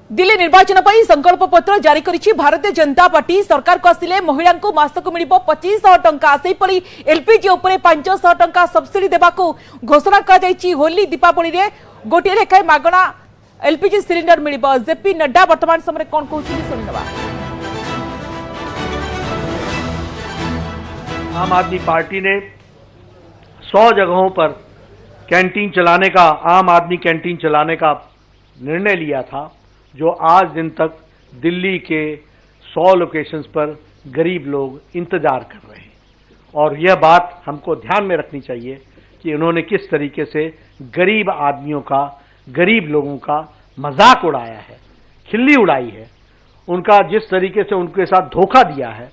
दिल्ली निर्वाचन पर संकल्प पत्र जारी करिछि भारतीय जनता पार्टी। सरकार को आसिले महिला को मासक मिलिबो 2500 टंका, सेपरी एलपीजी उपरे 500 टंका सब्सिडी देबाको घोषणा करा जायछि। होली दीपावली रे गोटे लेखाय मागणा एलपीजी सिलिंडर मिलिबो। जेपी नड्डा वर्तमान समय कोन कहउछि सुनिबा। आम आदमी पार्टी ने 100 जगहों पर कैंटीन चलाने का, आम आदमी कैंटीन चलाने का निर्णय लिया था, जो आज दिन तक दिल्ली के 100 लोकेशंस पर गरीब लोग इंतजार कर रहे हैं। और यह बात हमको ध्यान में रखनी चाहिए कि उन्होंने किस तरीके से गरीब आदमियों का, गरीब लोगों का मजाक उड़ाया है, खिल्ली उड़ाई है, उनका जिस तरीके से उनके साथ धोखा दिया है।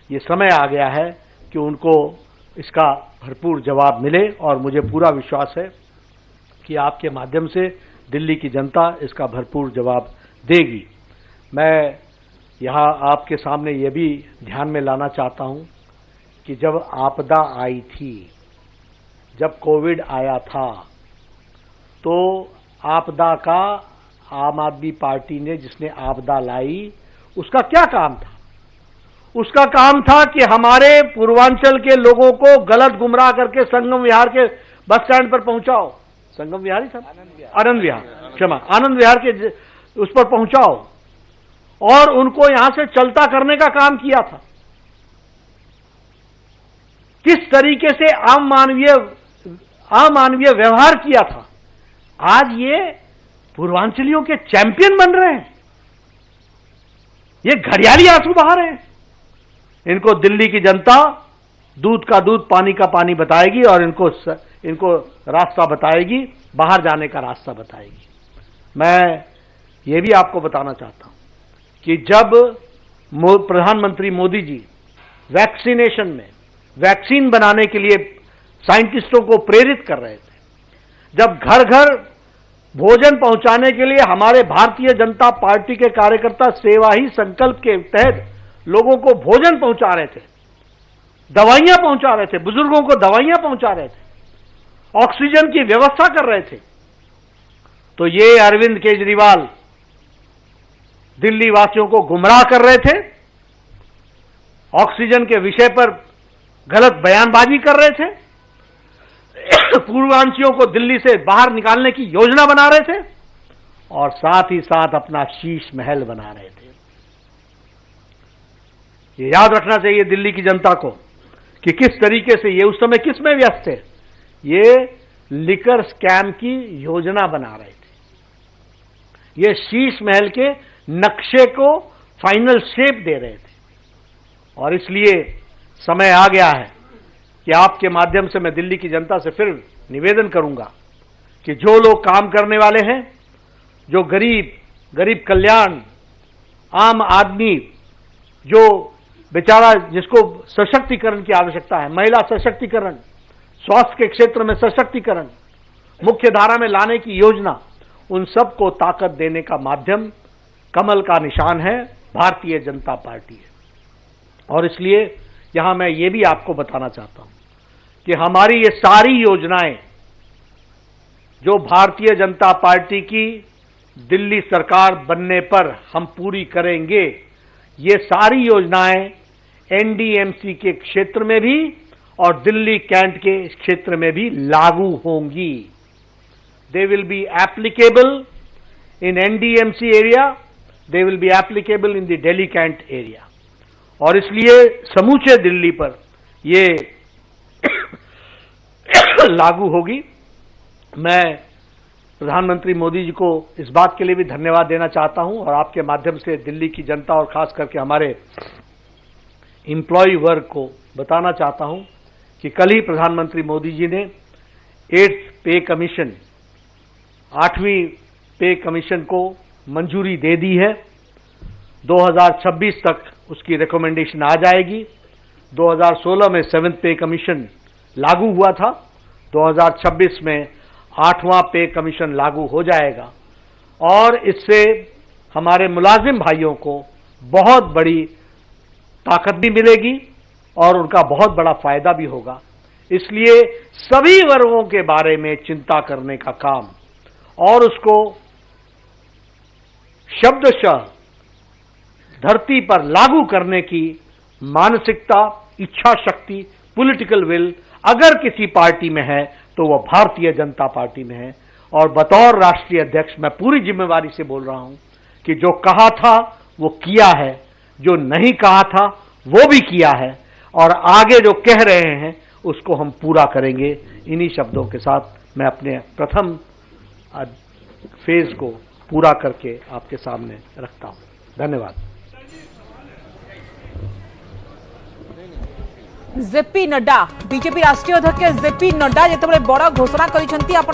ये समय आ गया है कि उनको इसका भरपूर जवाब मिले और मुझे पूरा विश्वास है कि आपके माध्यम से दिल्ली की जनता इसका भरपूर जवाब देगी। मैं यहाँ आपके सामने ये भी ध्यान में लाना चाहता हूँ कि जब आपदा आई थी, जब कोविड आया था, तो आपदा का आम आदमी पार्टी ने, जिसने आपदा लाई, उसका क्या काम था? उसका काम था कि हमारे पूर्वांचल के लोगों को गलत गुमराह करके संगम विहार के बस स्टैंड पर पहुंचाओ। संगम विहार ही था, आनंद विहार, क्षमा, आनंद विहार के उस पर पहुंचाओ और उनको यहां से चलता करने का काम किया था। किस तरीके से अमानवीय व्यवहार किया था। आज ये पूर्वांचलियों के चैंपियन बन रहे हैं, ये घड़ियाली आंसू बहा रहे हैं। इनको दिल्ली की जनता दूध का दूध, पानी का पानी बताएगी और इनको रास्ता बताएगी, बाहर जाने का रास्ता बताएगी। मैं ये भी आपको बताना चाहता हूं कि जब प्रधानमंत्री मोदी जी वैक्सीनेशन में वैक्सीन बनाने के लिए साइंटिस्टों को प्रेरित कर रहे थे, जब घर घर भोजन पहुंचाने के लिए हमारे भारतीय जनता पार्टी के कार्यकर्ता सेवा ही संकल्प के तहत लोगों को भोजन पहुंचा रहे थे, दवाइयां पहुंचा रहे थे, बुजुर्गों को दवाइयां पहुंचा रहे थे, ऑक्सीजन की व्यवस्था कर रहे थे, तो ये अरविंद केजरीवाल दिल्ली वासियों को गुमराह कर रहे थे, ऑक्सीजन के विषय पर गलत बयानबाजी कर रहे थे, पूर्वांचलियों को दिल्ली से बाहर निकालने की योजना बना रहे थे और साथ ही साथ अपना शीश महल बना रहे थे। ये याद रखना चाहिए दिल्ली की जनता को कि किस तरीके से ये उस समय किस में व्यस्त थे। ये लिकर स्कैम की योजना बना रहे थे, ये शीश महल के नक्शे को फाइनल शेप दे रहे थे। और इसलिए समय आ गया है कि आपके माध्यम से मैं दिल्ली की जनता से फिर निवेदन करूंगा कि जो लोग काम करने वाले हैं, जो गरीब कल्याण, आम आदमी, जो बेचारा, जिसको सशक्तिकरण की आवश्यकता है, महिला सशक्तिकरण, स्वास्थ्य के क्षेत्र में सशक्तिकरण, मुख्य धारा में लाने की योजना, उन सबको ताकत देने का माध्यम कमल का निशान है, भारतीय जनता पार्टी है। और इसलिए यहां मैं ये भी आपको बताना चाहता हूं कि हमारी ये सारी योजनाएं जो भारतीय जनता पार्टी की दिल्ली सरकार बनने पर हम पूरी करेंगे, ये सारी योजनाएं एनडीएमसी के क्षेत्र में भी और दिल्ली कैंट के क्षेत्र में भी लागू होंगी। They will be applicable in NDMC area, they will be applicable in the Delhi cantt area. और इसलिए समूचे दिल्ली पर ये लागू होगी। मैं प्रधानमंत्री मोदी जी को इस बात के लिए भी धन्यवाद देना चाहता हूं और आपके माध्यम से दिल्ली की जनता और खास करके हमारे एम्प्लॉय वर्ग को बताना चाहता हूं कि कल ही प्रधानमंत्री मोदी जी ने 8th पे कमीशन, 8वीं पे कमीशन को मंजूरी दे दी है। 2026 तक उसकी रिकमेंडेशन आ जाएगी। 2016 में 7th पे कमीशन लागू हुआ था, 2026 में 8वां पे कमीशन लागू हो जाएगा और इससे हमारे मुलाजिम भाइयों को बहुत बड़ी ताकत भी मिलेगी और उनका बहुत बड़ा फायदा भी होगा। इसलिए सभी वर्गों के बारे में चिंता करने का काम और उसको शब्दशः धरती पर लागू करने की मानसिकता, इच्छा शक्ति, पॉलिटिकल विल अगर किसी पार्टी में है तो वह भारतीय जनता पार्टी में है। और बतौर राष्ट्रीय अध्यक्ष मैं पूरी जिम्मेवारी से बोल रहा हूं कि जो कहा था वो किया है, जो नहीं कहा था वो भी किया है, और आगे जो कह रहे हैं उसको हम पूरा करेंगे। इन्हीं शब्दों के साथ मैं अपने प्रथम फेज को पूरा करके आपके सामने रखता हूं। धन्यवाद। जेपी नड्डा बीजेपी राष्ट्रीय अध्यक्ष जेपी नड्डा जिते बड़ घोषणा कर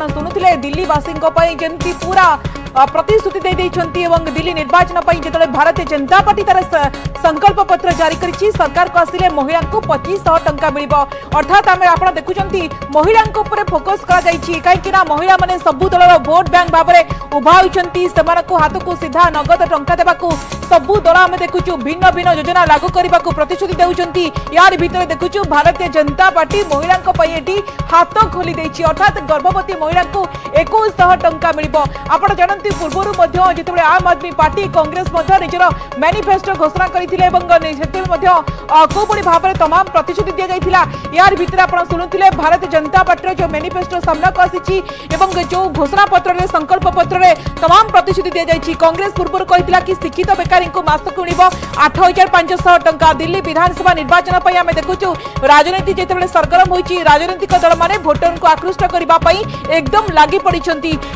शुणुले दिल्ली वासी जमी पूरा प्रतिश्रुति दिल्ली निर्वाचन जो भारतीय जनता पार्टी तार संकल्प पत्र जारी कर सरकार को आसिले महिला को 2500 टंका मिल अर्थात आम आप देखुं महिला फोकस कहीं महिला मैंने सबू दल भोट बैंक भाव में उभा होती हाथ को सीधा नगद टंका देवाक सबू दल आम देखुचु भिन्न भिन्न योजना लागू करने को प्रतिश्रुति देउछंती। यार भितर देखुचु भारतीय जनता पार्टी महिला हाथ खोली देछि अर्थात गर्भवती महिला को 2100 टंका मिल। आपण जानती पूर्व जो आम आदमी पार्टी कांग्रेस निजर मैनिफेस्टो घोषणा करते कौभली भाव में तमाम प्रतिश्रुति दि जाइथिला। यार भितर आप शुणुले भारतीय जनता पार्टी जो मैनिफेस्टो सामना को आसी जो घोषणा पत्र संकल्प पत्र में तमाम प्रतिश्रुति दि जाइछि। कांग्रेस पूर्व कहला कि शिक्षित बेकारी को मासक मिल 8500 टंका। दिल्ली विधानसभा निर्वाचन पर आम देखुचु राजनीति जिते सरगरम होती राजनीतिक दल माने भोटर को आकृष्ट करने एकदम लगी पड़ी।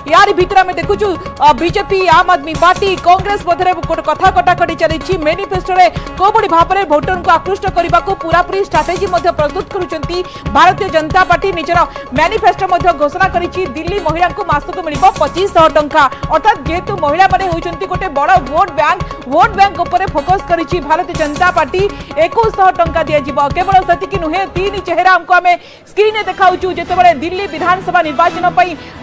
यार भितर आम देखुचु बीजेपी आम आदमी पार्टी कांग्रेस मध्य कथा कटाकटी चली मैनिफेस्टो में कौभली भाव में भोटर को आकृष्ट करने को पूरापूरी स्ट्राटेजी प्रस्तुत करुँच। भारतीय जनता पार्टी निजर मैनिफेस्टो घोषणा कर दिल्ली महिला को मासक मिल 2500 टंका अर्थात जेहेतु महिला मैंने होती गोटे बड़ वोट बैंक उपर फोकस करी भारतीय जनता पार्टी 2100 टंका दि केवल से नुहे तीन चेहरा आमको आम स्क्रीन में देखा जिते दिल्ली विधानसभा निर्वाचन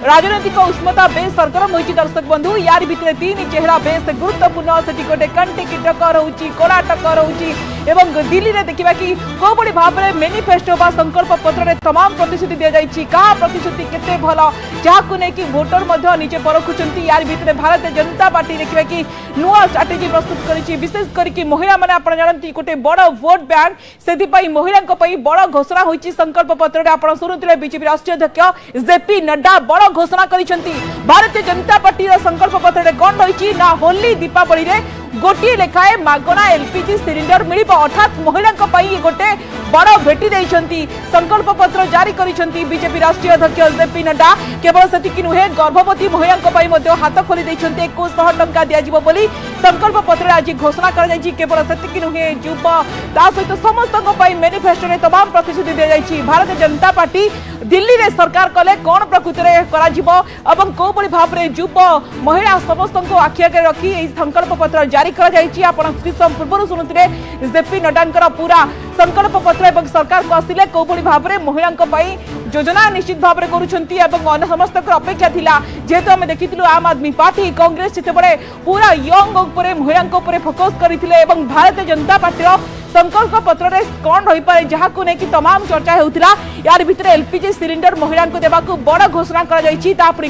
राजनैतिक उष्मता बेस सरगरम होती। दर्शक बंधु यार भितर तीन चेहरा बेस गुरुत्वपूर्ण से गोटे कंटिकी टक्कर होची कला टक्कर होची एवं दिल्ली में देखा कि कौभली भाव में मैनिफेस्टो बा संकल्प पत्र में तमाम प्रतिश्रुति दि जाइछि का प्रतिश्रुति केते भल जहां नहीं भोटर निजे परखुंट। यार भितर भारतीय जनता पार्टी देखा कि नुआ स्ट्राटेजी प्रस्तुत करी विशेष करके महिला मैंने आप जानते गोटे बड़ भोट बैंक से महिला बड़ घोषणा होती संकल्प पत्र में आप शुणुले बीजेपी राष्ट्रीय अध्यक्ष जेपी नड्डा बड़ घोषणा कर भारतीय जनता पार्टी संकल्प पत्र में कौन रही ना होली दीपावली रे गोटे लेखाए मागणा एलपीजी सिलिंडर मिल अर्थात महिला गोटे बड़ भेटी देइछंती संकल्प पत्र जारी करिसेंती बीजेपी राष्ट्रीय अध्यक्ष जेपी नड्डा। केवल सेतिकी नुहे गर्भवती महिला हाथ खोली देइछंती 2100 टंका दियाजिबो बोली संकल्प पत्र आज घोषणा कर जाइछि। केवल सेतिकी नुहे युव ता सहित समस्त मैनिफेस्टो में तमाम प्रतिश्रुति दि जाइछि। भारतीय जनता पार्टी दिल्ली रे सरकार कले कौन प्रकृति में कर कौभली भाव में युव महिला समस्त आखि आगे रखी संकल्प पत्र जारी पूर्व शुणुते जेपी नड्डा पूरा संकल्प पत्र एवं सरकार को आसिले कौभली भाव में महिला योजना निश्चित भाव में करुँच समस्त अपेक्षा थिला जेहेतु आम देखी आम आदमी पार्टी कांग्रेस जिते पूरा यंग महिला फोकस करते भारतीय जनता पार्टी संकल्प पत्र में कौन रही पारे जहां को लेकिन तमाम चर्चा होता। यार भितर एलपीजी सिलिंडर महिला को देवाक बड़ घोषणा कर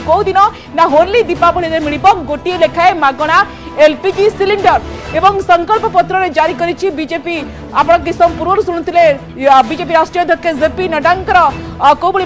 कौ दिन ना होली दीपावली मिल गोटे लेखाए मागणा एलपीजी सिलिंडर एवं संकल्प पत्र में जारी करी बीजेपी। आप पूर्व शुणुते बीजेपी राष्ट्रीय अध्यक्ष जेपी नड्डा कौभली